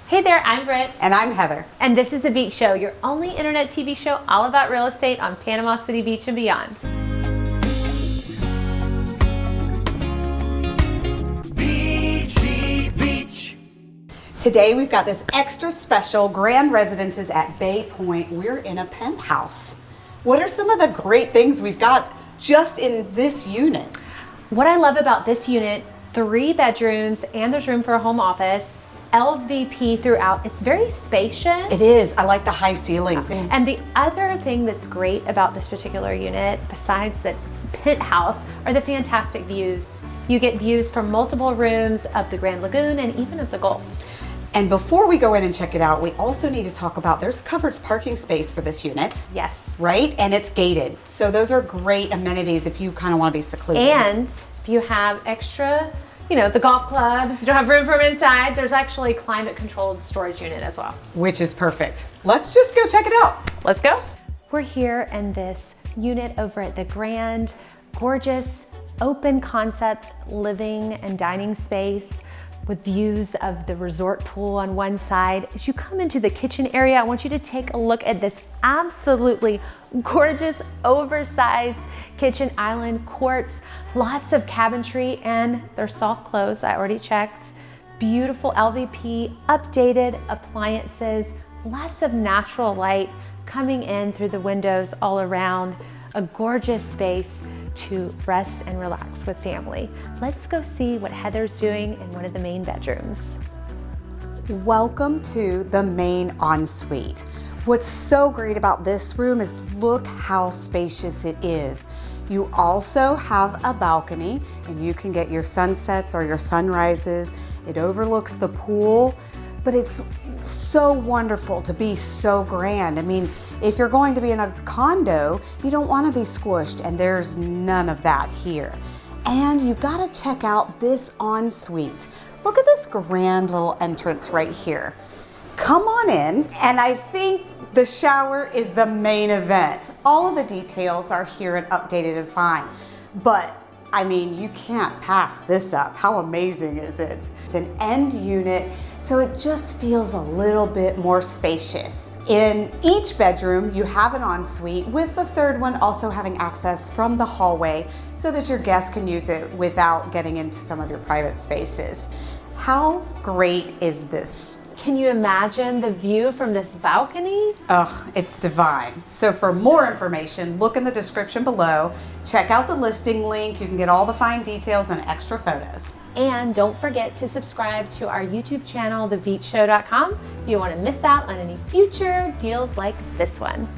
Hey there, I'm Britt. And I'm Heather. And this is The Beach Show, your only internet TV show all about real estate on Panama City Beach and beyond. Beachy Beach. Today we've got this extra special Grand Residences at Bay Point. We're in a penthouse. What are some of the great things we've got just in this unit? What I love about this unit, 3 bedrooms and there's room for a home office. LVP throughout. It's very spacious. It is. I like the high ceilings. And the other thing that's great about this particular unit, besides the penthouse, are the fantastic views. You get views from multiple rooms of the Grand Lagoon and even of the Gulf. And before we go in and check it out, we also need to talk about there's a covered parking space for this unit. Yes. Right? And it's gated. So those are great amenities if you kind of want to be secluded. And if you have extra, the golf clubs, you don't have room for them inside, there's actually a climate controlled storage unit as well. Which is perfect. Let's just go check it out. Let's go. We're here in this unit over at the Grand, gorgeous, open concept living and dining space with views of the resort pool on one side. As you come into the kitchen area, I want you to take a look at this absolutely gorgeous, oversized kitchen island, quartz, lots of cabinetry, and they're soft close, I already checked. Beautiful LVP, updated appliances, lots of natural light coming in through the windows all around. A gorgeous space to rest and relax with family. Let's go see what Heather's doing in one of the main bedrooms. Welcome to the main ensuite. What's so great about this room is look how spacious it is. You also have a balcony and you can get your sunsets or your sunrises. It overlooks the pool, but it's so wonderful to be so grand. I mean, if you're going to be in a condo, you don't want to be squished, and there's none of that here. And you've got to check out this ensuite. Look at this grand little entrance right here. Come on in, and I think the shower is the main event. All of the details are here and updated and fine, but I mean, you can't pass this up. How amazing is it? It's an end unit, so it just feels a little bit more spacious. In each bedroom, you have an ensuite, with the third one also having access from the hallway so that your guests can use it without getting into some of your private spaces. How great is this? Can you imagine the view from this balcony? Ugh, it's divine. So for more information, look in the description below. Check out the listing link. You can get all the fine details and extra photos. And don't forget to subscribe to our YouTube channel, thebeachshow.com. You don't want to miss out on any future deals like this one.